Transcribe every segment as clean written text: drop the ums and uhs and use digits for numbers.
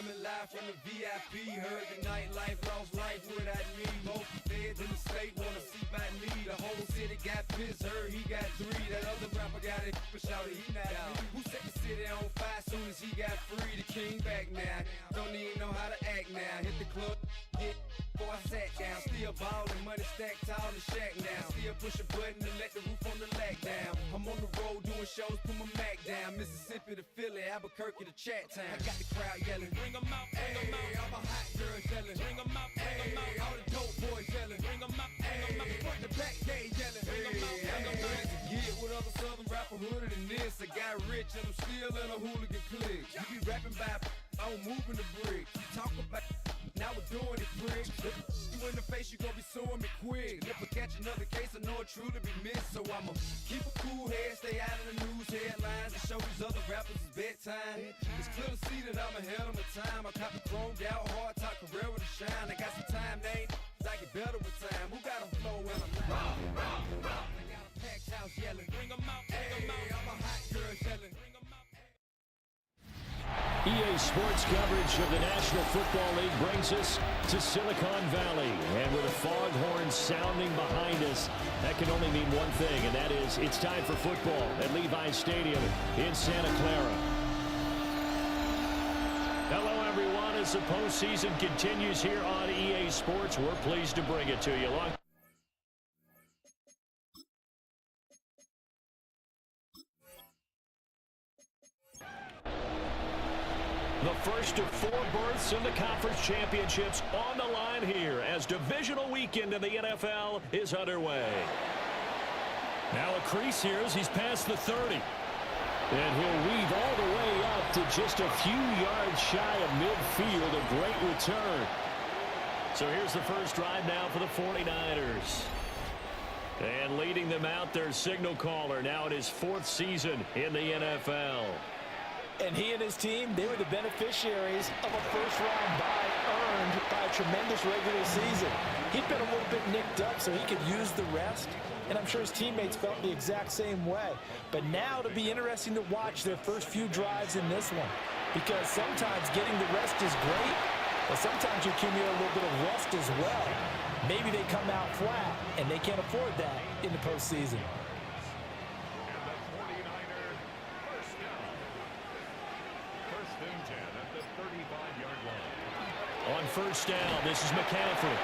Coming live from the VIP, heard the nightlife, lost life without me. Most feds in the state wanna see by me. The whole city got pissed, heard he got 3. That other rapper got it, but shouted he not me. Who set the city on fire soon as he got free? The king back now, don't even know how to act now. Hit the club, get before I sat down. Still ballin', money stacked tall in the shack now. Still push a button to let the roof on the lag down. I'm on the road doing shows, put my Mac down. Mississippi to Philly, Albuquerque to Chat Town. I got the crowd yelling, bring 'em out, bring 'em out. All my hot girls yelling, bring 'em out, bring 'em out. All the dope boys yelling, bring 'em out, bring 'em out. Front to back, they yelling, bring 'em out, bring 'em out. To get with other southern rapper hooded than this. I got rich and I'm still in a hooligan clique. You be rapping by, I'm moving the bricks. You talk about, now we're doing it, pricks. You in the face, you gon' be suing me quick. If I catch another case, I know it truly be missed. So I'ma keep a cool head, stay out of the news headlines, and show these other rappers it's bedtime. It's clear to see that I'm ahead of my time. I caught the chromed out, hard top career with a shine. I got some time, they ain't I get better with time. Who got a flow when I'm rock, rock, rock? I got a packed house yelling, bring 'em out, bring 'em out. All my hot girls yelling, bring 'em out. EA Sports coverage of the National Football League brings us to Silicon Valley. And with a foghorn sounding behind us, that can only mean one thing, and that is it's time for football at Levi's Stadium in Santa Clara. Hello, everyone. As the postseason continues here on EA Sports, we're pleased to bring it to you. The first of 4 berths in the conference championships on the line here as divisional weekend in the NFL is underway. Now a crease here as he's past the 30. And he'll weave all the way up to just a few yards shy of midfield. A great return. So here's the first drive now for the 49ers. And leading them out, their signal caller now in his 4th season in the NFL. And he and his team, they were the beneficiaries of a first-round bye earned by a tremendous regular season. He'd been a little bit nicked up, so he could use the rest. And I'm sure his teammates felt the exact same way. But now it'll be interesting to watch their first few drives in this one. Because sometimes getting the rest is great, but sometimes you accumulate a little bit of rust as well. Maybe they come out flat, and they can't afford that in the postseason. On first down, this is McCaffrey.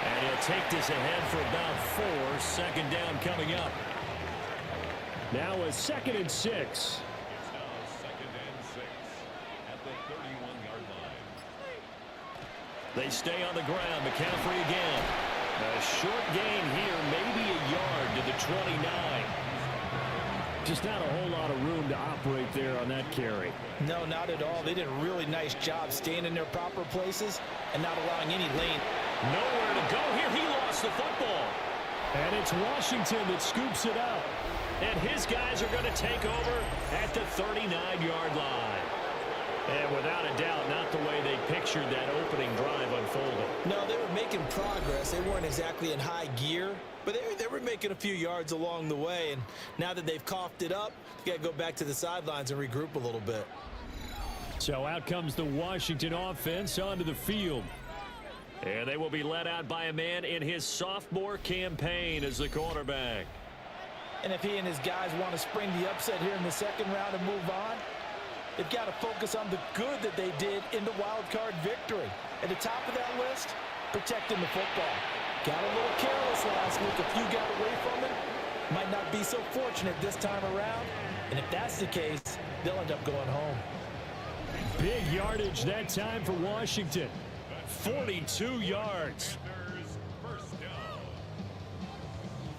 And he'll take this ahead for about 4. Second down coming up. Now a 2nd and 6. It's now 2nd and 6 at the 31-yard line. They stay on the ground. McCaffrey again. A short gain here, maybe a yard to the 29. Just not a whole lot of room to operate there on that carry. No, not at all. They did a really nice job staying in their proper places and not allowing any lane. Nowhere to go here. He lost the football. And it's Washington that scoops it up. And his guys are going to take over at the 39-yard line. And without a doubt, not the way they pictured that opening drive unfolding. No, they were making progress. They weren't exactly in high gear, but they were making a few yards along the way. And now that they've coughed it up, you got to go back to the sidelines and regroup a little bit. So out comes the Washington offense onto the field. And they will be led out by a man in his sophomore campaign as the quarterback. And if he and his guys want to spring the upset here in the second round and move on, they've got to focus on the good that they did in the wild card victory. At the top of that list, protecting the football. Got a little careless last week. A few got away from it. Might not be so fortunate this time around. And if that's the case, they'll end up going home. Big yardage that time for Washington. 42 yards. First down.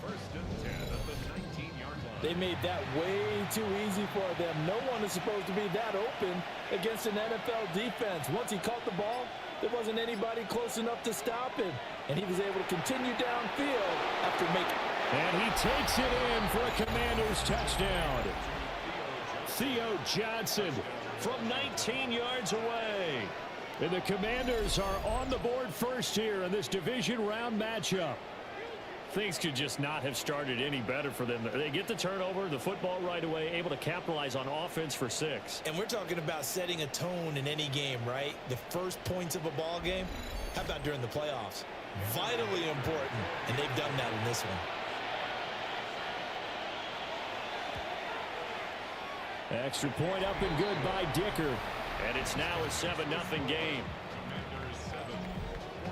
1st and 10 at the 19-yard line. They made that way too easy for them. No one is supposed to be that open against an NFL defense. Once he caught the ball, there wasn't anybody close enough to stop him. And he was able to continue downfield after making. And he takes it in for a Commanders touchdown. Theo Johnson from 19 yards away. And the Commanders are on the board first here in this division round matchup. Things could just not have started any better for them. They get the turnover, the football right away, able to capitalize on offense for 6. And we're talking about setting a tone in any game, right? The first points of a ball game. How about during the playoffs? Vitally important, and they've done that in this one. Extra point up and good by Dicker. And it's now a 7-0 game.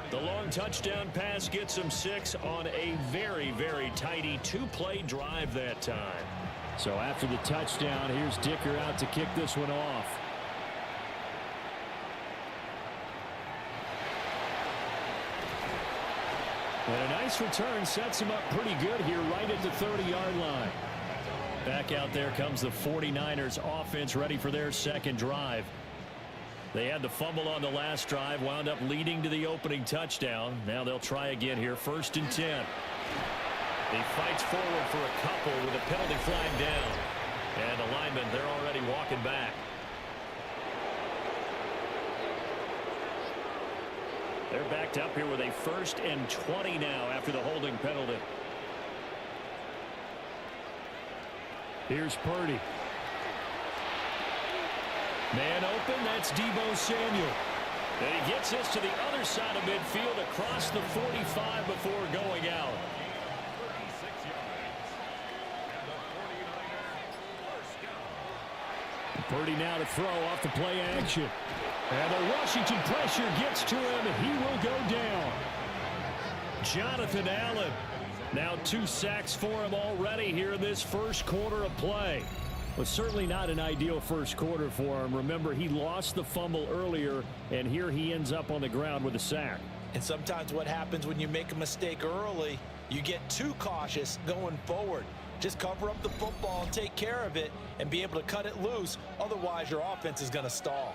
The long touchdown pass gets him 6 on a very, very tidy 2-play drive that time. So after the touchdown, here's Dicker out to kick this one off. And a nice return sets him up pretty good here right at the 30-yard line. Back out there comes the 49ers offense ready for their second drive. They had the fumble on the last drive, wound up leading to the opening touchdown. Now they'll try again here, 1st and 10. He fights forward for a couple with a penalty flag down. And the linemen, they're already walking back. They're backed up here with a 1st and 20 now after the holding penalty. Here's Purdy. Man open, that's Deebo Samuel. And he gets this to the other side of midfield across the 45 before going out. 36 yards. And the 49ers first down. Purdy now to throw off the play action. And the Washington pressure gets to him, and he will go down. Jonathan Allen. Now 2 sacks for him already here in this first quarter of play. Was certainly not an ideal first quarter for him. Remember, he lost the fumble earlier, and here he ends up on the ground with a sack. And sometimes what happens when you make a mistake early, you get too cautious going forward. Just cover up the football and take care of it and be able to cut it loose. Otherwise, your offense is going to stall.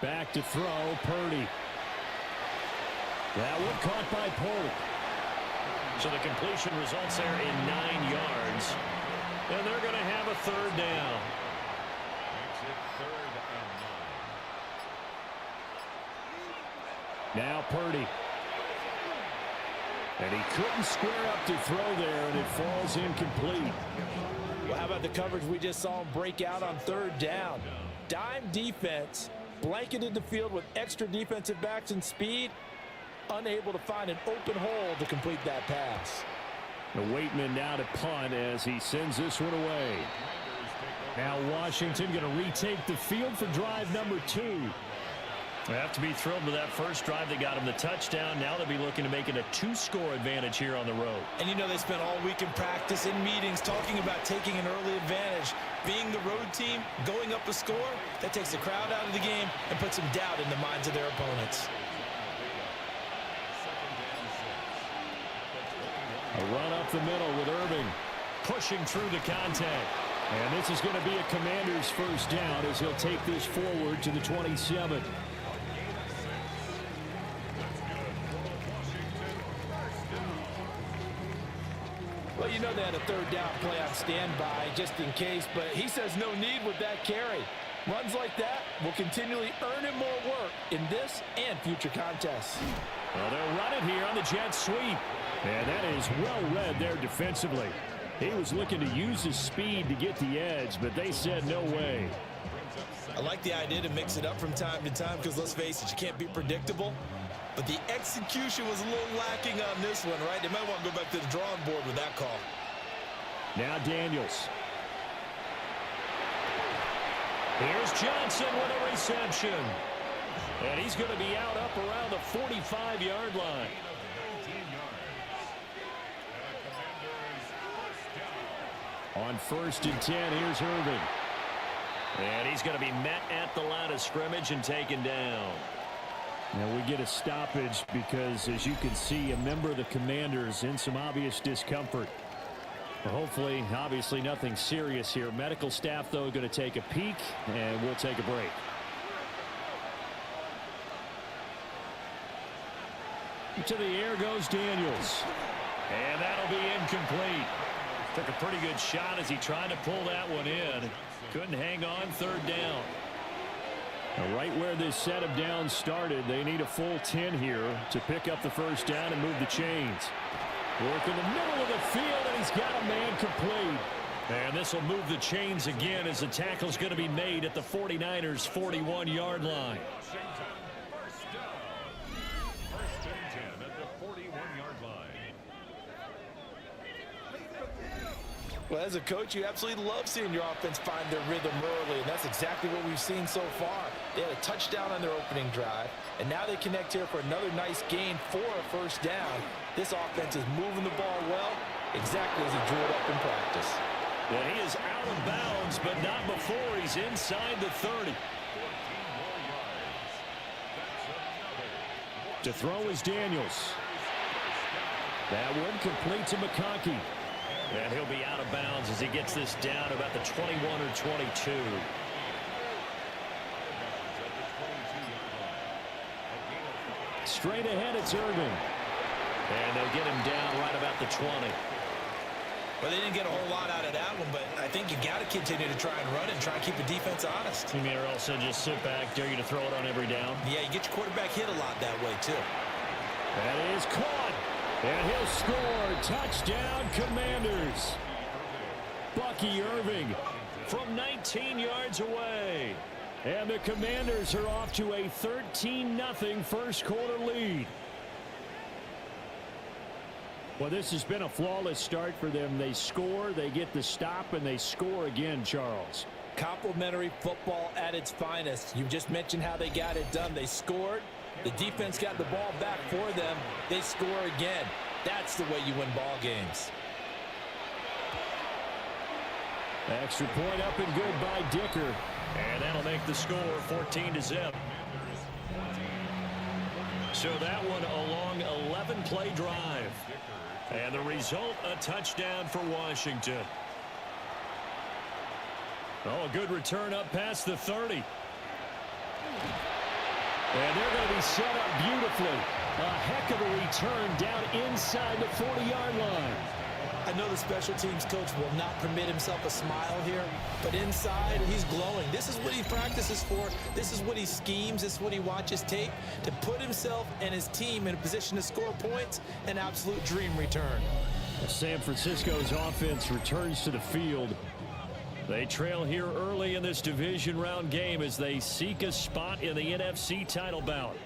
Back to throw, Purdy. That one caught by Purdy. So the completion results there in 9 yards. And they're going to have a 3rd down. Makes it 3rd and 9. Now Purdy. And he couldn't square up to throw there, and it falls incomplete. Well, how about the coverage we just saw him break out on 3rd down? Dime defense, blanketed the field with extra defensive backs and speed, unable to find an open hole to complete that pass. The Waitman now to punt as he sends this one away. Now Washington going to retake the field for drive number 2. They have to be thrilled with that first drive. They got him the touchdown. Now they'll be looking to make it a 2-score advantage here on the road. And you know they spent all week in practice, in meetings, talking about taking an early advantage. Being the road team, going up a score, that takes the crowd out of the game and puts some doubt in the minds of their opponents. A run up the middle with Irving pushing through the contact. And this is going to be a Commanders first down as he'll take this forward to the 27. Well, you know they had a 3rd down play on standby just in case, but he says no need with that carry. Runs like that will continually earn him more work in this and future contests. Well, they'll run it here on the jet sweep. And that is well read there defensively. He was looking to use his speed to get the edge, but they said no way. I like the idea to mix it up from time to time because, let's face it, you can't be predictable. But the execution was a little lacking on this one, right? They might want to go back to the drawing board with that call. Now Daniels. Here's Johnson with a reception. And he's going to be out up around the 45-yard line. On 1st and 10, here's Irving. And he's going to be met at the line of scrimmage and taken down. Now we get a stoppage because, as you can see, a member of the Commanders in some obvious discomfort. Well, hopefully, obviously, nothing serious here. Medical staff, though, going to take a peek, and we'll take a break. To the air goes Daniels. And that'll be incomplete. Took a pretty good shot as he tried to pull that one in. Couldn't hang on 3rd down. Right where this set of downs started, they need a full 10 here to pick up the first down and move the chains. Work in the middle of the field, and he's got a man complete. And this will move the chains again as the tackle's going to be made at the 49ers' 41-yard line. First and 10 at the 41-yard line. Well, as a coach, you absolutely love seeing your offense find their rhythm early, and that's exactly what we've seen so far. They had a touchdown on their opening drive, and now they connect here for another nice gain for a first down. This offense is moving the ball well, exactly as he drew it up in practice. And he is out of bounds, but not before he's inside the 30. To throw is Daniels. That one complete to McConkey. And he'll be out of bounds as he gets this down about the 21 or 22. Straight ahead, it's Irvin. And they'll get him down right about the 20. Well, they didn't get a whole lot out of that one, but I think you got to continue to try and run and try and keep the defense honest. You mean or else just sit back, dare you to throw it on every down? Yeah, you get your quarterback hit a lot that way, too. That is caught. And he'll score. Touchdown, Commanders. Bucky Irving from 19 yards away. And the Commanders are off to a 13-0 first quarter lead. Well, this has been a flawless start for them. They score, they get the stop, and they score again, Charles. Complimentary football at its finest. You just mentioned how they got it done. They scored. The defense got the ball back for them. They score again. That's the way you win ball games. Extra point up and good by Dicker. And that'll make the score 14-0. So that one a long 11-play drive. And the result, a touchdown for Washington. Oh, a good return up past the 30. And they're going to be set up beautifully. A heck of a return down inside the 40-yard line. I know the special teams coach will not permit himself a smile here, but inside he's glowing. This is what he practices for. This is what he schemes. This is what he watches tape to put himself and his team in a position to score points. An absolute dream return. San Francisco's offense returns to the field. They trail here early in this division round game as they seek a spot in the NFC title bout.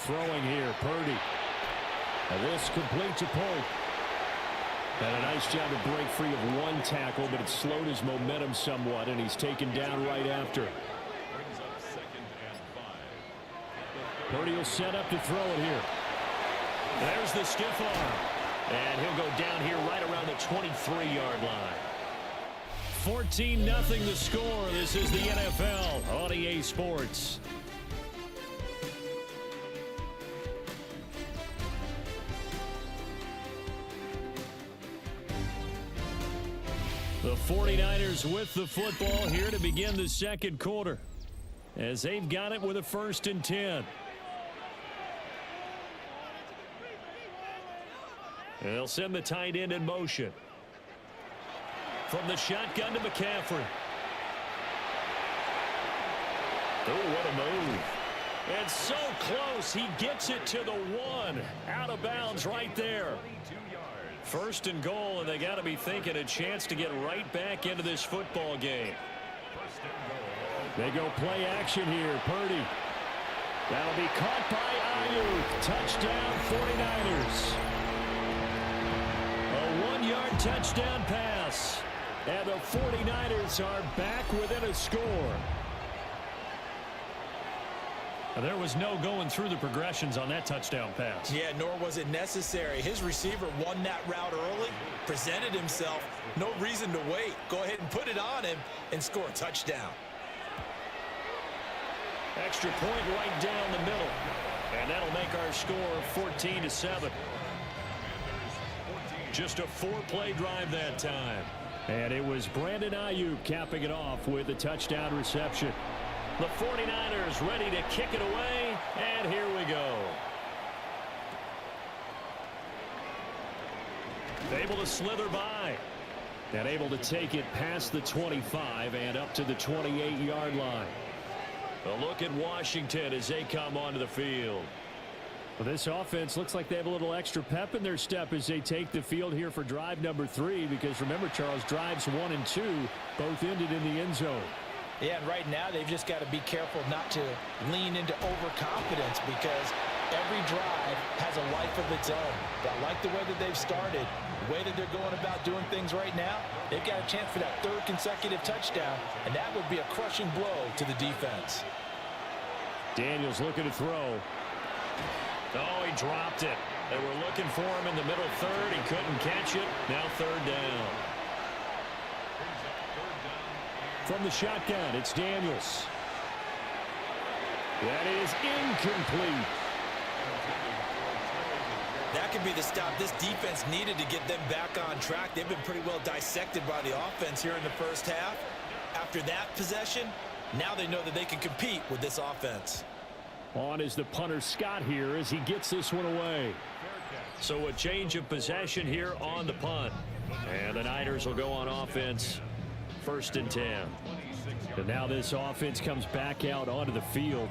Throwing here, Purdy. And this complete to Polk. And a nice job to break free of one tackle, but it slowed his momentum somewhat, and he's taken down right after. Purdy will set up to throw it here. There's the stiff arm. And he'll go down here right around the 23-yard line. 14-0 the score. This is the NFL on EA Sports. The 49ers with the football here to begin the second quarter, as they've got it with a 1st and 10. And they'll send the tight end in motion. From the shotgun to McCaffrey. Oh, what a move. And so close, he gets it to the 1. Out of bounds right there. 1st and goal, and they got to be thinking a chance to get right back into this football game. They go play action here. Purdy. That'll be caught by Ayuk. Touchdown 49ers. A 1-yard touchdown pass. And the 49ers are back within a score. There was no going through the progressions on that touchdown pass. Yeah, nor was it necessary. His receiver won that route early, presented himself. No reason to wait. Go ahead and put it on him and score a touchdown. Extra point right down the middle. And that'll make our score 14-7. Just a 4-play drive that time. And it was Brandon Ayuk capping it off with a touchdown reception. The 49ers ready to kick it away, and here we go. Able to slither by. And able to take it past the 25 and up to the 28-yard line. A look at Washington as they come onto the field. Well, this offense looks like they have a little extra pep in their step as they take the field here for drive number 3, because remember, Charles, drives 1 and 2 both ended in the end zone. Yeah, and right now they've just got to be careful not to lean into overconfidence, because every drive has a life of its own. But I like the way that they've started, the way that they're going about doing things right now. They've got a chance for that 3rd consecutive touchdown, and that would be a crushing blow to the defense. Daniels looking to throw. Oh, he dropped it. They were looking for him in the middle 3rd. He couldn't catch it. Now 3rd down. From the shotgun, it's Daniels. That is incomplete. That could be the stop this defense needed to get them back on track. They've been pretty well dissected by the offense here in the first half. After that possession, now they know that they can compete with this offense. On is the punter Scott here as he gets this one away. So a change of possession here on the punt. And the Niners will go on offense, 1st and 10. And now this offense comes back out onto the field.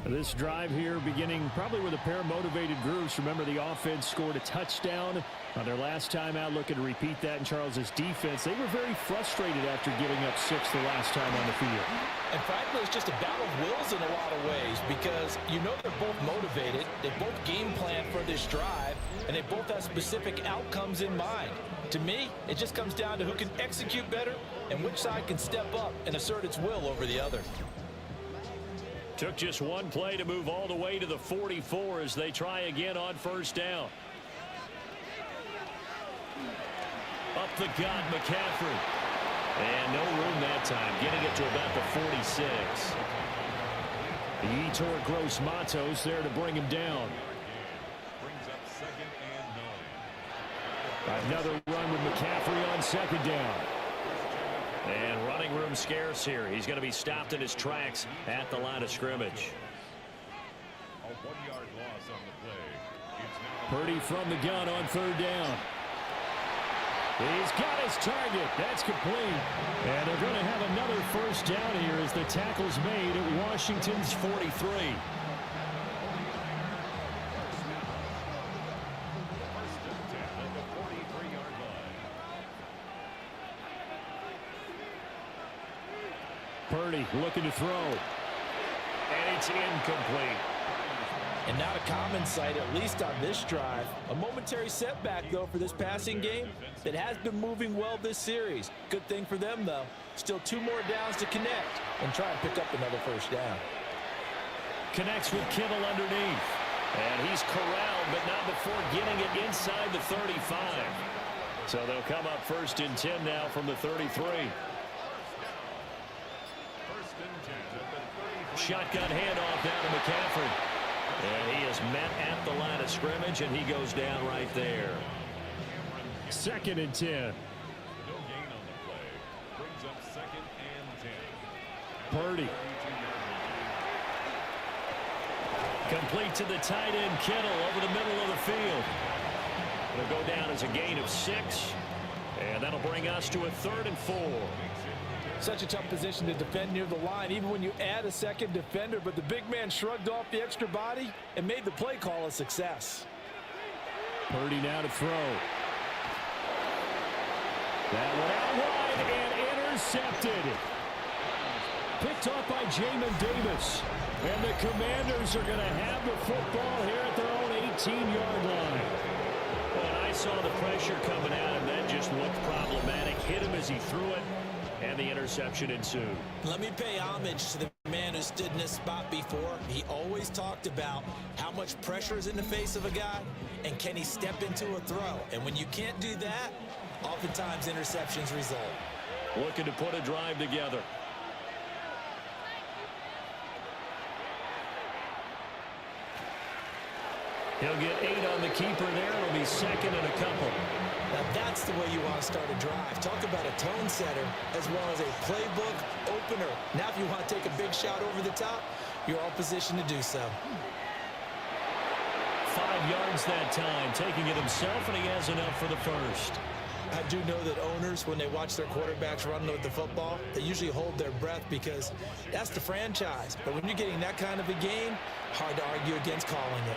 This drive here beginning probably with a pair of motivated groups. Remember, the offense scored a touchdown on their last time out. Looking to repeat that in Charles's defense. They were very frustrated after giving up 6 the last time on the field. And frankly, it's just a battle of wills in a lot of ways, because you know they're both motivated. They both game plan for this drive, and they both have specific outcomes in mind. To me, it just comes down to who can execute better and which side can step up and assert its will over the other. Took just one play to move all the way to the 44 as they try again on 1st down. Up the gut, McCaffrey. And no room that time, getting it to about the 46. Yetur Gross-Matos there to bring him down. Another run with McCaffrey on 2nd down. And running room scarce here. He's going to be stopped in his tracks at the line of scrimmage. A 1-yard loss on the play. Purdy from the gun on 3rd down. He's got his target. That's complete. And they're going to have another 1st down here as the tackle's made at Washington's 43. Purdy looking to throw. And it's incomplete. And not a common sight, at least on this drive. A momentary setback, though, for this passing game that has been moving well this series. Good thing for them, though. Still 2 more downs to connect and try and pick up another 1st down. Connects with Kittle underneath. And he's corralled, but not before getting it inside the 35. So they'll come up 1st and 10 now from the 33. Shotgun handoff down to McCaffrey. And he is met at the line of scrimmage, and he goes down right there. 2nd and 10. No gain on the play. Brings up 2nd and 10. Purdy. Complete to the tight end, Kittle, over the middle of the field. It'll go down as a gain of 6. And that'll bring us to a 3rd and 4. Such a tough position to defend near the line, even when you add a 2nd defender. But the big man shrugged off the extra body and made the play call a success. Purdy now to throw. That one out wide and intercepted. Picked off by Jamin Davis. And the Commanders are going to have the football here at their own 18-yard line. When I saw the pressure coming at him, that just looked problematic. Hit him as he threw it. And the interception ensued. Let me pay homage to the man who stood in this spot before. He always talked about how much pressure is in the face of a guy, and can he step into a throw. And when you can't do that, oftentimes interceptions result. Looking to put a drive together. He'll get 8 on the keeper there. It'll be 2nd and a couple. Now that's the way you want to start a drive. Talk about a tone setter as well as a playbook opener. Now if you want to take a big shot over the top, you're all positioned to do so. 5 yards that time, taking it himself, and he has enough for the 1st. I do know that owners, when they watch their quarterbacks run with the football, they usually hold their breath because that's the franchise. But when you're getting that kind of a game, hard to argue against calling it.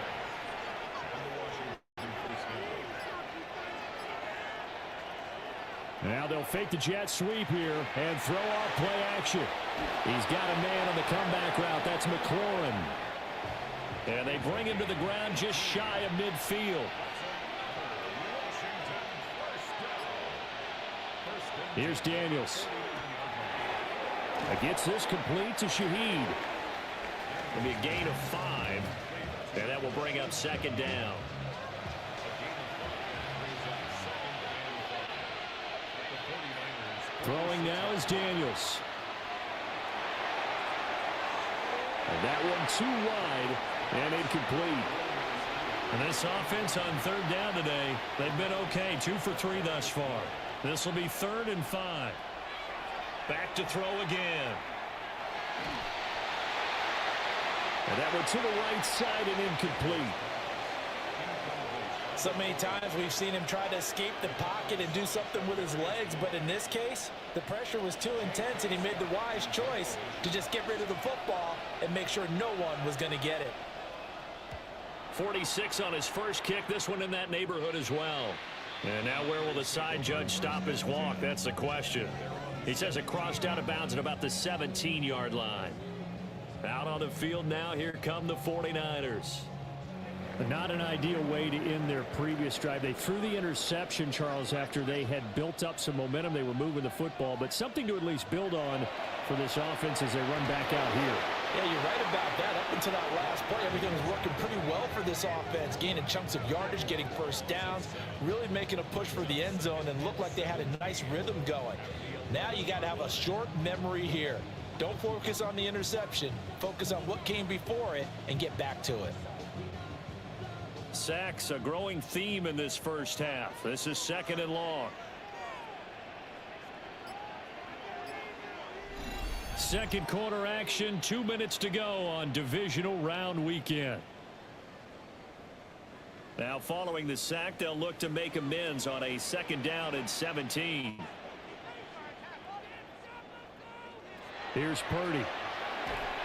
Now they'll fake the jet sweep here and throw off play action. He's got a man on the comeback route. That's McLaurin. And they bring him to the ground just shy of midfield. Here's Daniels. Gets this complete to Shaheed. It'll be a gain of 5. And that will bring up second down. Throwing now is Daniels. And that one too wide and incomplete. And this offense on third down today, they've been okay. 2 for 3 thus far. This will be 3rd and 5. Back to throw again. And that one to the right side and incomplete. So many times we've seen him try to escape the pocket and do something with his legs, but in this case, the pressure was too intense and he made the wise choice to just get rid of the football and make sure no one was going to get it. 46 on his first kick, this one in that neighborhood as well. And now where will the side judge stop his walk? That's the question. He says it crossed out of bounds at about the 17-yard line. Out on the field now, here come the 49ers. Not an ideal way to end their previous drive. They threw the interception, Charles, after they had built up some momentum. They were moving the football, but something to at least build on for this offense as they run back out here. Yeah, you're right about that. Up until that last play, everything was working pretty well for this offense, gaining chunks of yardage, getting first downs, really making a push for the end zone, and looked like they had a nice rhythm going. Now you got to have a short memory here. Don't focus on the interception. Focus on what came before it and get back to it. Sacks, a growing theme in this first half. This is 2nd and long. Second quarter action, 2 minutes to go on divisional round weekend. Now following the sack, they'll look to make amends on a 2nd down and 17. Here's Purdy.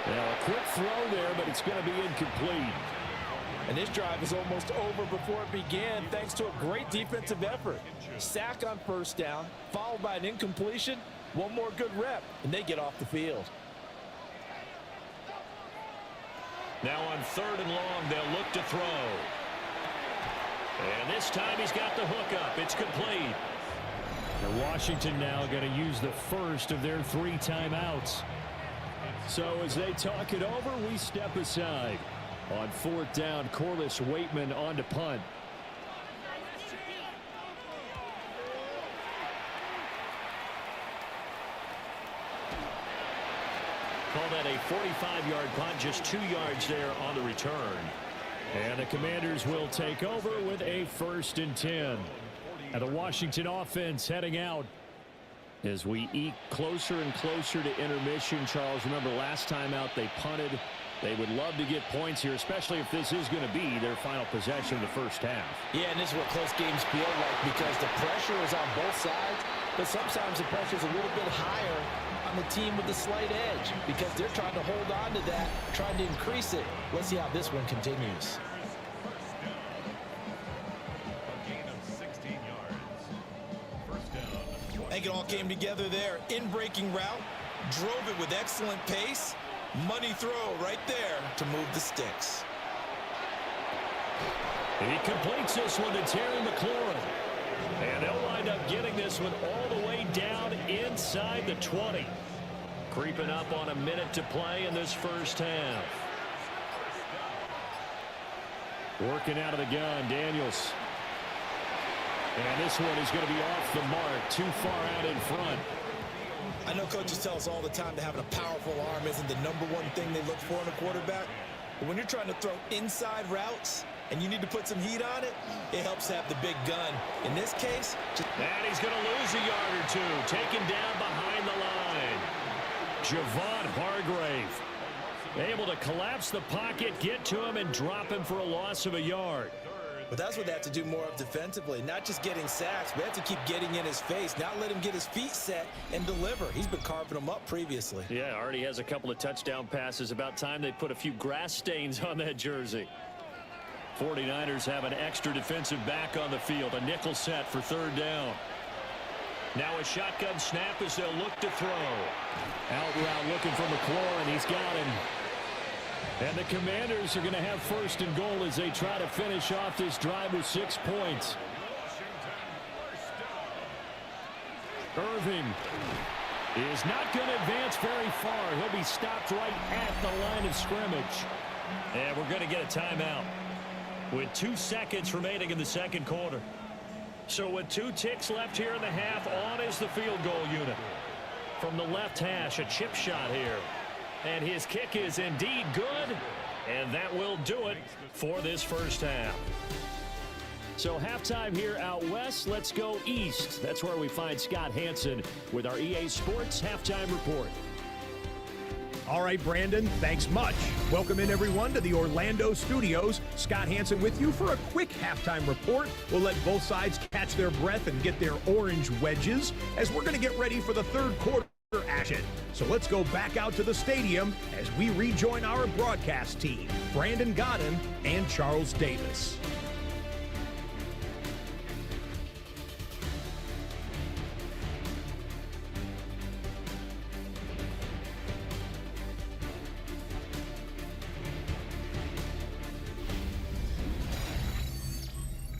Now a quick throw there, but it's going to be incomplete. And this drive is almost over before it began thanks to a great defensive effort. Sack on first down, followed by an incompletion. One more good rep, and they get off the field. Now on 3rd and long, they'll look to throw. And this time he's got the hook up. It's complete. And Washington now going to use the first of their 3 timeouts. So as they talk it over, we step aside. On 4th down, Corliss Waitman on to punt. Call that a 45-yard punt, just 2 yards there on the return. And the Commanders will take over with a 1st and 10. And the Washington offense heading out as we eke closer and closer to intermission. Charles, remember last time out they punted. They would love to get points here, especially if this is going to be their final possession of the first half. Yeah, and this is what close games feel like because the pressure is on both sides, but sometimes the pressure is a little bit higher on the team with the slight edge because they're trying to hold on to that, trying to increase it. Let's see how this one continues. I think it all came together there. In-breaking route, drove it with excellent pace. Money throw right there to move the sticks. He completes this one to Terry McLaurin. And they'll wind up getting this one all the way down inside the 20. Creeping up on a minute to play in this first half. Working out of the gun, Daniels. And this one is going to be off the mark, too far out in front. I know coaches tell us all the time that having a powerful arm isn't the #1 thing they look for in a quarterback. But when you're trying to throw inside routes and you need to put some heat on it, it helps to have the big gun. In this case, and he's going to lose a yard or 2. Taken down behind the line. Javon Hargrave able to collapse the pocket, get to him, and drop him for a loss of a yard. But that's what they have to do more of defensively, not just getting sacks, but they have to keep getting in his face, not let him get his feet set and deliver. He's been carving them up previously. Yeah, already has a couple of touchdown passes. About time they put a few grass stains on that jersey. 49ers have an extra defensive back on the field, a nickel set for third down. Now a shotgun snap as they'll look to throw. Out route looking for McLaurin. He's got him. And the Commanders are going to have first and goal as they try to finish off this drive with 6 points. Irving is not going to advance very far. He'll be stopped right at the line of scrimmage. And we're going to get a timeout with 2 seconds remaining in the second quarter. So with 2 ticks left here in the half, on is the field goal unit. From the left hash, a chip shot here. And his kick is indeed good. And that will do it for this first half. So halftime here out west. Let's go east. That's where we find Scott Hansen with our EA Sports Halftime Report. All right, Brandon, thanks much. Welcome in, everyone, to the Orlando studios. Scott Hansen with you for a quick halftime report. We'll let both sides catch their breath and get their orange wedges as we're going to get ready for the third quarter action. So let's go back out to the stadium as we rejoin our broadcast team, Brandon Godden and Charles Davis.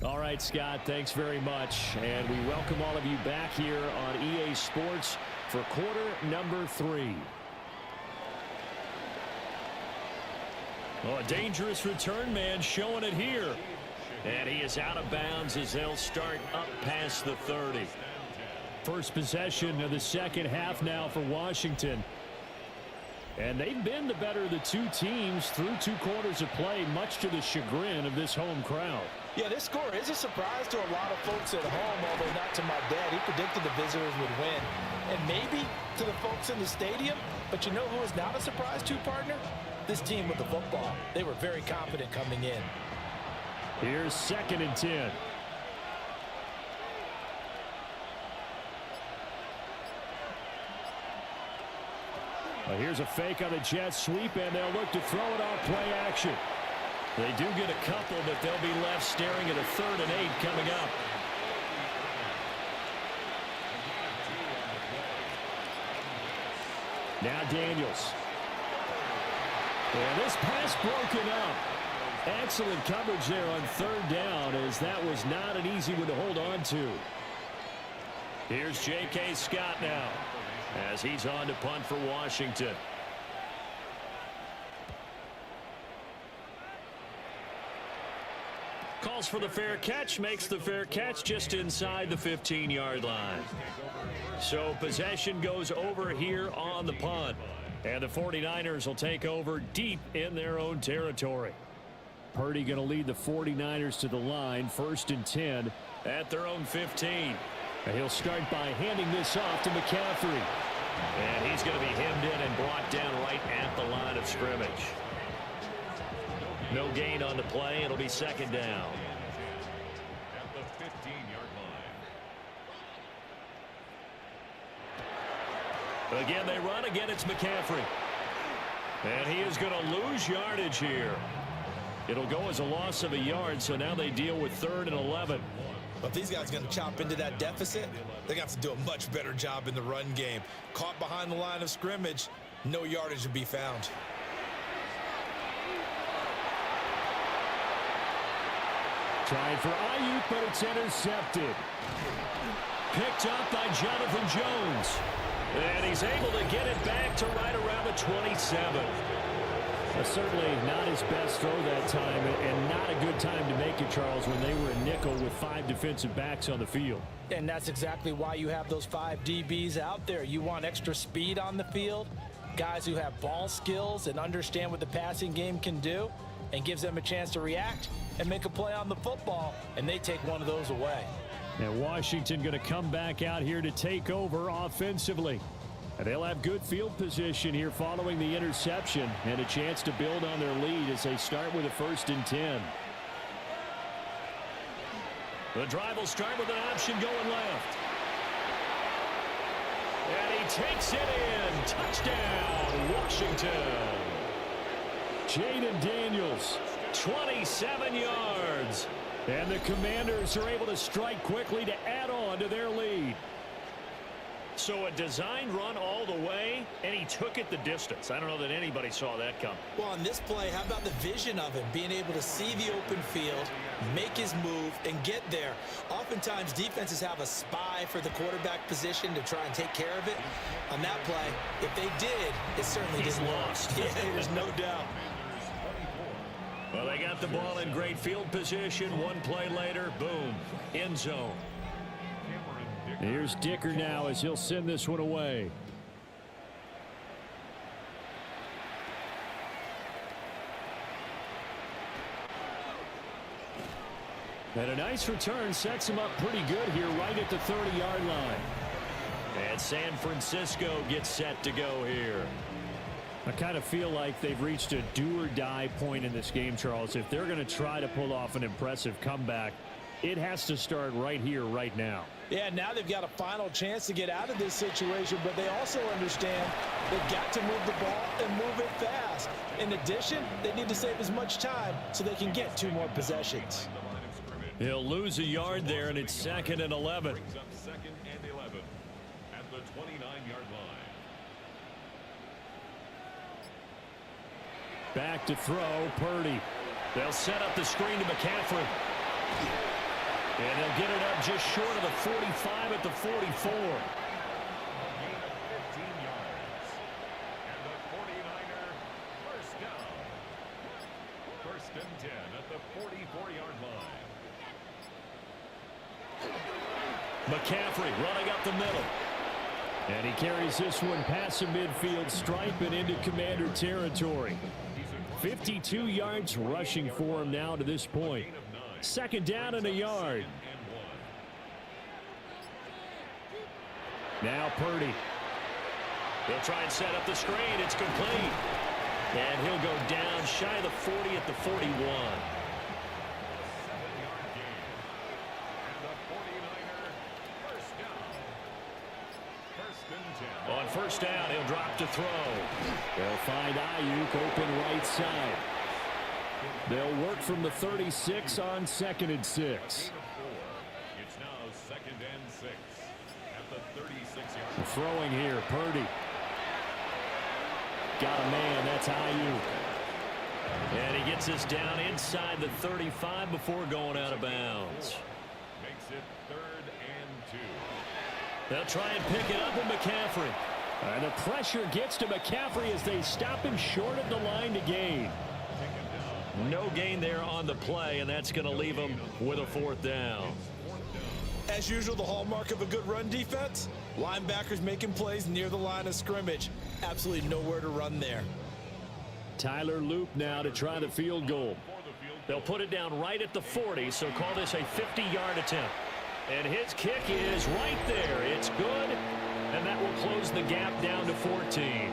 All right, Scott, thanks very much. And we welcome all of you back here on EA Sports for quarter number 3. Oh, a dangerous return man showing it here. And he is out of bounds as they'll start up past the 30. First possession of the second half now for Washington. And they've been the better of the 2 teams through 2 quarters of play, much to the chagrin of this home crowd. Yeah, this score is a surprise to a lot of folks at home, although not to my dad. He predicted the visitors would win. And maybe to the folks in the stadium, but you know who is not a surprise to, partner? This team with the football. They were very confident coming in. Here's 2nd and 10. Well, here's a fake on the jet sweep, and they'll look to throw it off play action. They do get a couple, but they'll be left staring at a 3rd and 8 coming up. Now Daniels. And this pass broken up. Excellent coverage there on 3rd down, as that was not an easy one to hold on to. Here's J.K. Scott now, as he's on to punt for Washington. Calls for the fair catch, makes the fair catch just inside the 15-yard line. So possession goes over here on the punt. And the 49ers will take over deep in their own territory. Purdy going to lead the 49ers to the line, 1st and 10 at their own 15. And he'll start by handing this off to McCaffrey. And he's going to be hemmed in and brought down right at the line of scrimmage. No gain on the play. It'll be 2nd down. At the 15-yard line. Again, they run. Again, it's McCaffrey. And he is going to lose yardage here. It'll go as a loss of a yard, so now they deal with 3rd and 11. But if these guys are going to chop into that deficit, they're going to have to do a much better job in the run game. Caught behind the line of scrimmage, no yardage to be found. Trying for Ayuk, but it's intercepted. Picked up by Jonathan Jones. And he's able to get it back to right around the 27. Certainly not his best throw that time, and not a good time to make it, Charles, when they were a nickel with 5 defensive backs on the field. And that's exactly why you have those 5 DBs out there. You want extra speed on the field, guys who have ball skills and understand what the passing game can do, and gives them a chance to react and make a play on the football, and they take one of those away. And Washington going to come back out here to take over offensively. And they'll have good field position here following the interception, and a chance to build on their lead as they start with a 1st and 10. The drive will start with an option going left. And he takes it in. Touchdown, Washington. Jaden Daniels, 27 yards. And the Commanders are able to strike quickly to add on to their lead. So a designed run all the way, and he took it the distance. I don't know that anybody saw that come. Well, on this play, how about the vision of him? Being able to see the open field, make his move, and get there. Oftentimes, defenses have a spy for the quarterback position to try and take care of it. On that play, if they did, it certainly didn't lost. Yeah, there's no doubt. Well, they got the ball in great field position. One play later, boom, end zone. Here's Dicker now as he'll send this one away. And a nice return sets him up pretty good here right at the 30-yard line. And San Francisco gets set to go here. I kind of feel like they've reached a do-or-die point in this game, Charles. If they're going to try to pull off an impressive comeback, it has to start right here, right now. Yeah, now they've got a final chance to get out of this situation, but they also understand they've got to move the ball and move it fast. In addition, they need to save as much time so they can get 2 more possessions. He'll lose a yard there, and it's 2nd and 11. Brings up 2nd and 11 at the 29-yard line. Back to throw, Purdy. They'll set up the screen to McCaffrey. And they'll get it up just short of the 45 at the 44. Gain of 15 yards. And the 49er first down. 1st and 10 at the 44-yard line. McCaffrey running up the middle. And he carries this one past the midfield stripe and into Commander territory. 52 yards rushing for him now to this point. 2nd down and a yard. Now Purdy. He'll try and set up the screen. It's complete. And he'll go down shy of the 40 at the 41. 7-yard gain. And the 49er first down. 1st and 10. On 1st down, he'll drop to throw. They'll find Ayuk open right side. They'll work from the 36 on 2nd and 6. It's now 2nd and 6 at the 36-yard line. Throwing here, Purdy. Got a man, that's Ayuk. And he gets this down inside the 35 before going out of bounds. Makes it 3rd and 2. They'll try and pick it up with McCaffrey. And the pressure gets to McCaffrey as they stop him short of the line to gain. No gain there on the play, and that's going to leave him with a 4th down. As usual, the hallmark of a good run defense, linebackers making plays near the line of scrimmage. Absolutely nowhere to run there. Tyler Loop now to try the field goal. They'll put it down right at the 40, so call this a 50-yard attempt. And his kick is right there. It's good, and that will close the gap down to 14.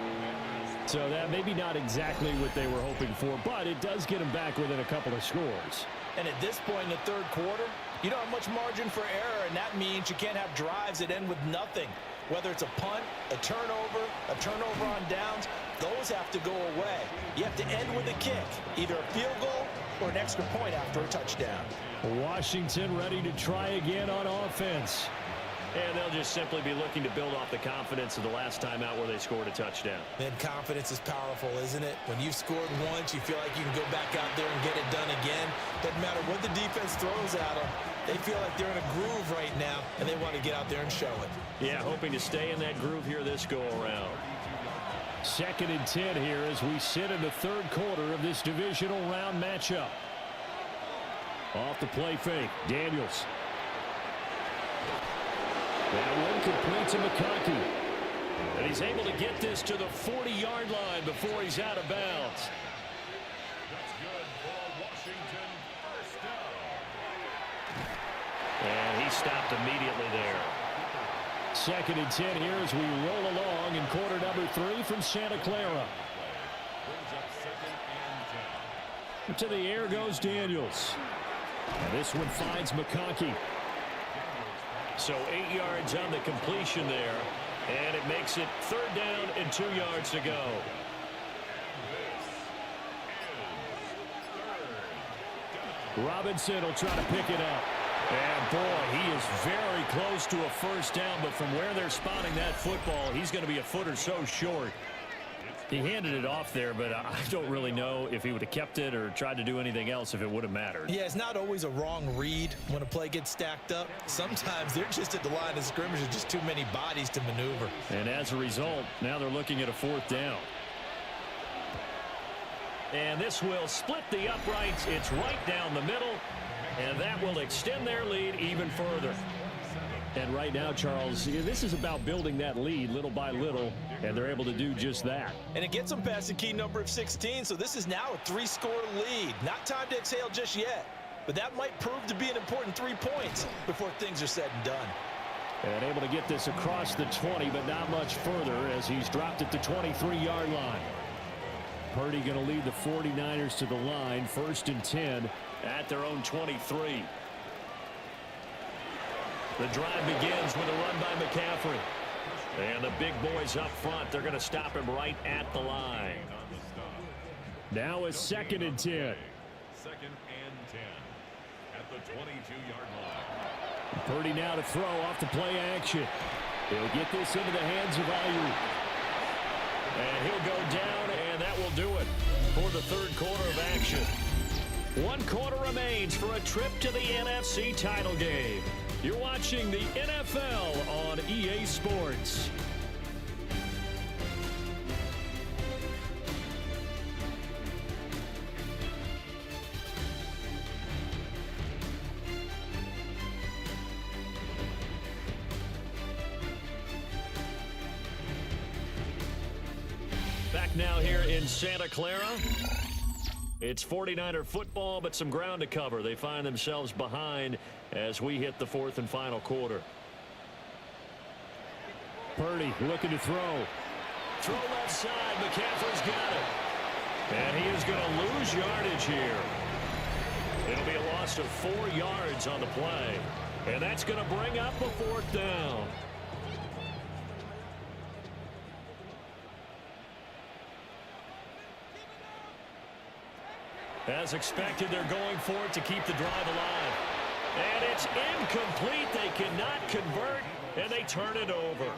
So that maybe not exactly what they were hoping for, but it does get them back within a couple of scores. And at this point in the 3rd quarter, you don't have much margin for error, and that means you can't have drives that end with nothing. Whether it's a punt, a turnover on downs, those have to go away. You have to end with a kick, either a field goal or an extra point after a touchdown. Washington ready to try again on offense. And they'll just simply be looking to build off the confidence of the last time out where they scored a touchdown. Man, confidence is powerful, isn't it? When you've scored once, you feel like you can go back out there and get it done again. Doesn't matter what the defense throws at them. They feel like they're in a groove right now, and they want to get out there and show it. Yeah, hoping to stay in that groove here this go-around. 2nd and 10 here as we sit in the 3rd quarter of this divisional round matchup. Off the play fake, Daniels. That one complete to McConkey. And he's able to get this to the 40-yard line before he's out of bounds. That's good for Washington. First down. And he stopped immediately there. 2nd and 10 here as we roll along in quarter number 3 from Santa Clara. Brings up 2nd and 10. To the air goes Daniels. And this one finds McConkey. So 8 yards on the completion there, and it makes it 3rd down and 2 yards to go. Robinson will try to pick it up. And boy, he is very close to a 1st down, but from where they're spotting that football, he's going to be a foot or so short. He handed it off there, but I don't really know if he would have kept it or tried to do anything else if it would have mattered. Yeah, it's not always a wrong read when a play gets stacked up. Sometimes they're just at the line of scrimmage with just too many bodies to maneuver. And as a result, now they're looking at a 4th down. And this will split the uprights. It's right down the middle, and that will extend their lead even further. And right now, Charles, this is about building that lead little by little, and they're able to do just that. And it gets them past the key number of 16, so this is now a 3-score lead. Not time to exhale just yet, but that might prove to be an important 3 points before things are said and done. And able to get this across the 20, but not much further as he's dropped at the 23-yard line. Purdy going to lead the 49ers to the line, 1st and 10 at their own 23. The drive begins with a run by McCaffrey. And the big boys up front, they're going to stop him right at the line. Now a 2nd and 10. 2nd and 10 at the 22-yard line. Purdy now to throw off the play action. He'll get this into the hands of Ayuk. And he'll go down, and that will do it for the 3rd quarter of action. 1 quarter remains for a trip to the NFC title game. You're watching the NFL on EA Sports. Back now here in Santa Clara. It's 49er football, but some ground to cover. They find themselves behind as we hit the 4th and final quarter. Purdy looking to throw. Throw left side. McCaffrey's got it. And he is going to lose yardage here. It'll be a loss of 4 yards on the play. And that's going to bring up a 4th down. As expected, they're going for it to keep the drive alive. And it's incomplete. They cannot convert, and they turn it over.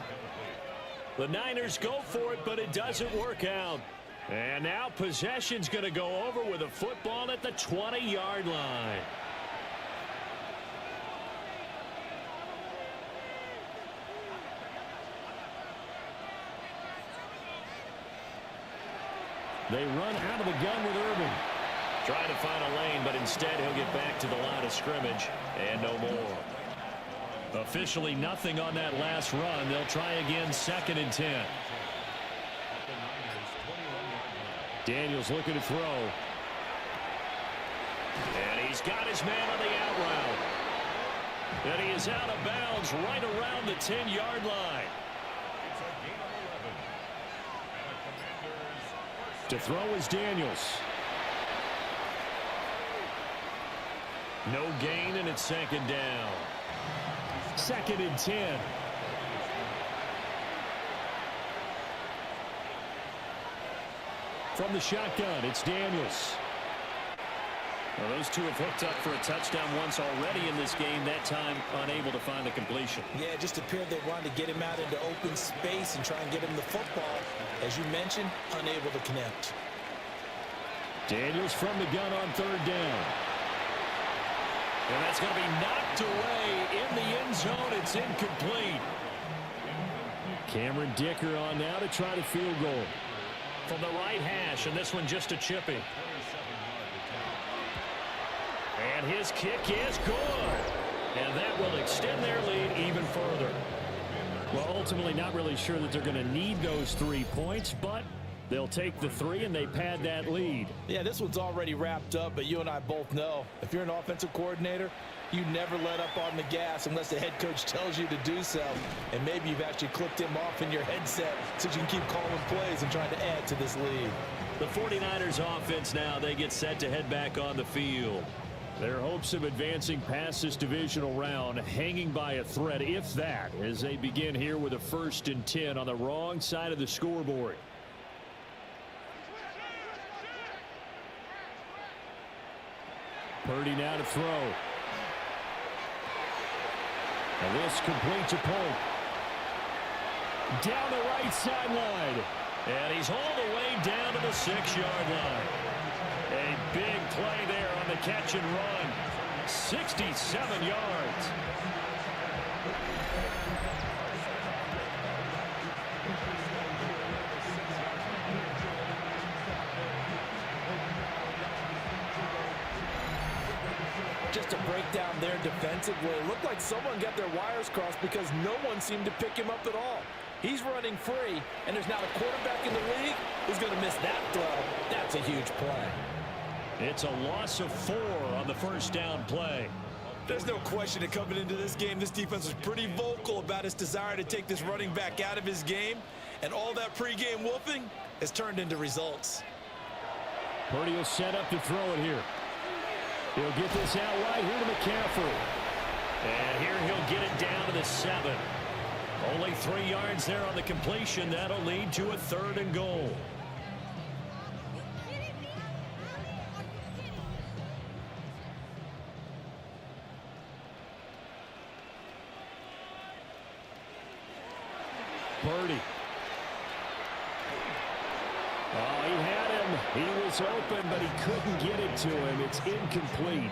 The Niners go for it, but it doesn't work out. And now possession's going to go over with a football at the 20-yard line. They run out of the gun with Irving. Trying to find a lane, but instead he'll get back to the line of scrimmage and no more. Officially nothing on that last run. They'll try again, 2nd and 10. Daniels looking to throw. And he's got his man on the out route. And he is out of bounds right around the 10-yard line. To throw is Daniels. No gain, and it's 2nd down. 2nd and 10. From the shotgun, it's Daniels. Well, those two have hooked up for a touchdown once already in this game, that time unable to find the completion. Yeah, it just appeared they wanted to get him out into open space and try and get him the football. As you mentioned, unable to connect. Daniels from the gun on 3rd down. And that's going to be knocked away in the end zone. It's incomplete. Cameron Dicker on now to try the field goal. From the right hash, and this one just a chippy. And his kick is good. And that will extend their lead even further. Well, ultimately not really sure that they're going to need those 3 points, but they'll take the 3 and they pad that lead. Yeah, this one's already wrapped up, but you and I both know if you're an offensive coordinator, you never let up on the gas unless the head coach tells you to do so. And maybe you've actually clicked him off in your headset so you can keep calling plays and trying to add to this lead. The 49ers offense now, they get set to head back on the field. Their hopes of advancing past this divisional round hanging by a thread, if that, as they begin here with a 1st and 10 on the wrong side of the scoreboard. Purdy now to throw. And this complete to Polk. Down the right sideline. And he's all the way down to the 6-yard line. A big play there on the catch and run. 67 yards. Just a breakdown there defensively. It looked like someone got their wires crossed because no one seemed to pick him up at all. He's running free, and there's not a quarterback in the league who's going to miss that throw. That's a huge play. It's a loss of 4 on the 1st down play. There's no question that coming into this game, this defense was pretty vocal about its desire to take this running back out of his game, and all that pregame wolfing has turned into results. Purdy will set up to throw it here. He'll get this out right here to McCaffrey. And here he'll get it down to the 7. Only 3 yards there on the completion. That'll lead to a 3rd and goal. Purdy. Oh, he had him. He was open, but he couldn't get it to him. It's incomplete.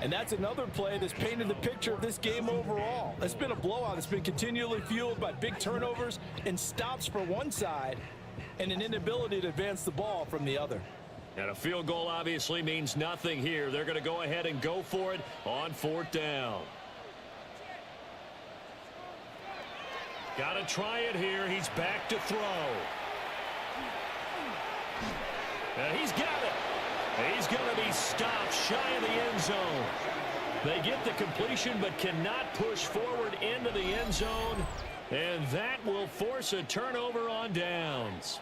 And that's another play that's painted the picture of this game overall. It's been a blowout. It's been continually fueled by big turnovers and stops for one side and an inability to advance the ball from the other. And a field goal obviously means nothing here. They're going to go ahead and go for it on 4th down. Got to try it here. He's back to throw. And he's got it. He's going to be stopped shy of the end zone. They get the completion but cannot push forward into the end zone. And that will force a turnover on downs.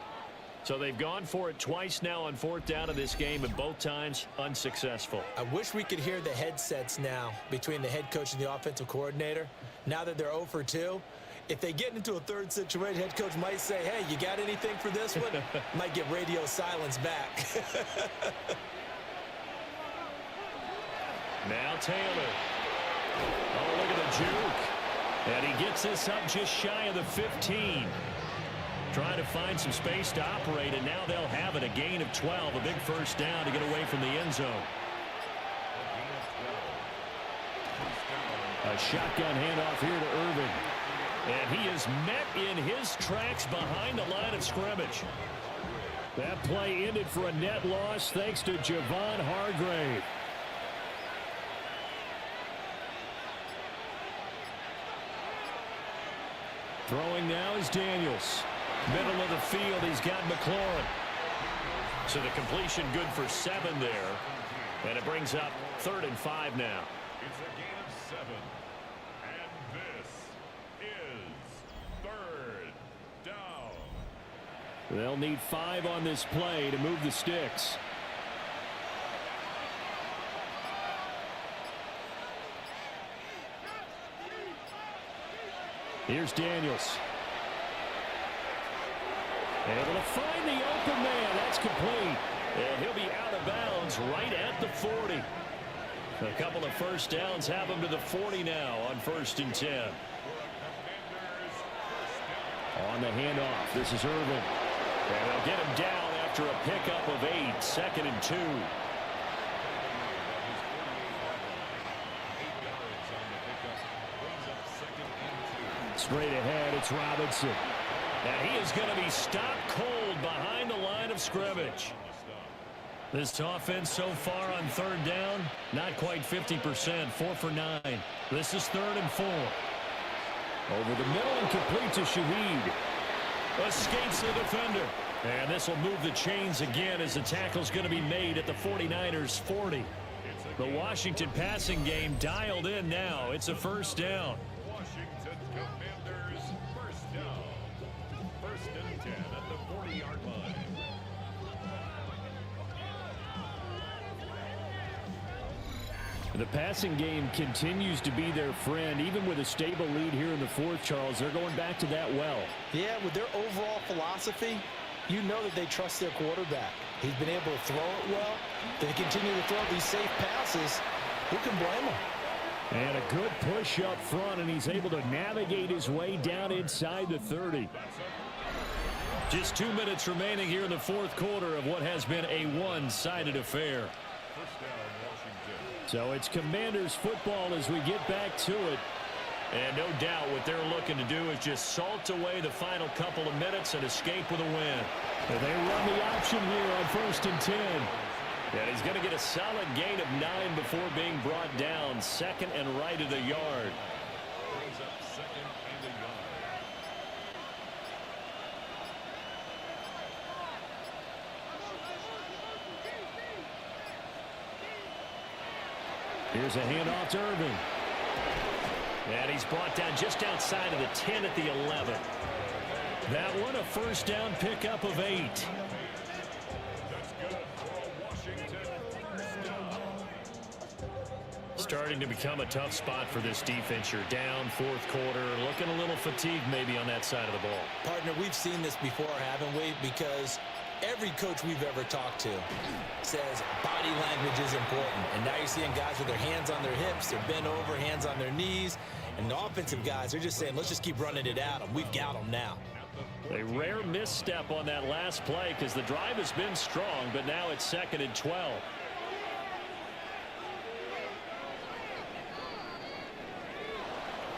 So they've gone for it twice now on 4th down in this game, and both times unsuccessful. I wish we could hear the headsets now between the head coach and the offensive coordinator. Now that they're 0 for 2. If they get into a 3rd situation, head coach might say, hey, you got anything for this one? Might get radio silence back. Now Taylor. Oh, look at the juke. And he gets this up just shy of the 15. Trying to find some space to operate, and now they'll have it. A gain of 12, a big 1st down to get away from the end zone. A shotgun handoff here to Irvin. And he is met in his tracks behind the line of scrimmage. That play ended for a net loss thanks to Javon Hargrave. Throwing now is Daniels. Middle of the field, he's got McLaurin. So the completion good for 7 there. And it brings up 3rd and 5 now. It's a gain of 7. And this is 3rd down. They'll need 5 on this play to move the sticks. Here's Daniels. Able to find the open man. That's complete. And he'll be out of bounds right at the 40. A couple of 1st downs have him to the 40 now on 1st and 10. On the handoff, this is Irvin. And they'll get him down after a pickup of 8. 2nd and 2. Straight ahead, it's Robinson. And he is going to be stopped cold behind the line of scrimmage. This offense so far on 3rd down, not quite 50%, 4 for 9. This is 3rd and 4. Over the middle and complete to Shaheed. Escapes the defender. And this will move the chains again as the tackle's going to be made at the 49ers 40. The Washington passing game dialed in now. It's a 1st down. Washington Commanders 1st down. 1st and 10 at the 40-yard line. The passing game continues to be their friend. Even with a stable lead here in the fourth, Charles, they're going back to that well. Yeah, with their overall philosophy, you know that they trust their quarterback. He's been able to throw it well. They continue to throw these safe passes. Who can blame them? And a good push up front, and he's able to navigate his way down inside the 30. Just 2 minutes remaining here in the fourth quarter of what has been a one-sided affair. So it's Commanders football as we get back to it. And no doubt what they're looking to do is just salt away the final couple of minutes and escape with a win. And they run the option here on 1st and 10. And he's going to get a solid gain of 9 before being brought down. 2nd and right of the yard. Brings up 2nd and a yard. Here's a handoff to Irving. And he's brought down just outside of the 10 at the 11. That one a first down pickup of 8. That's good for Washington. Starting to become a tough spot for this defense. You're down fourth quarter, looking a little fatigued maybe on that side of the ball. Partner, we've seen this before, haven't we? Because every coach we've ever talked to says body language is important. And now you're seeing guys with their hands on their hips, they're bent over, hands on their knees. And the offensive guys, they're just saying, let's just keep running it at them. We've got them now. A rare misstep on that last play because the drive has been strong, but now it's 2nd and 12.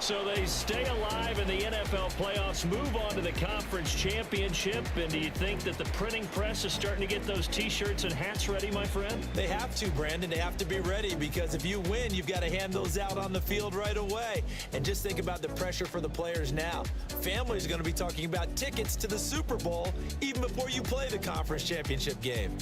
So they stay alive in the NFL playoffs, move on to the conference championship. And do you think that the printing press is starting to get those T-shirts and hats ready, my friend? They have to, Brandon. They have to be ready because if you win, you've got to hand those out on the field right away. And just think about the pressure for the players now. Families are going to be talking about tickets to the Super Bowl even before you play the conference championship game.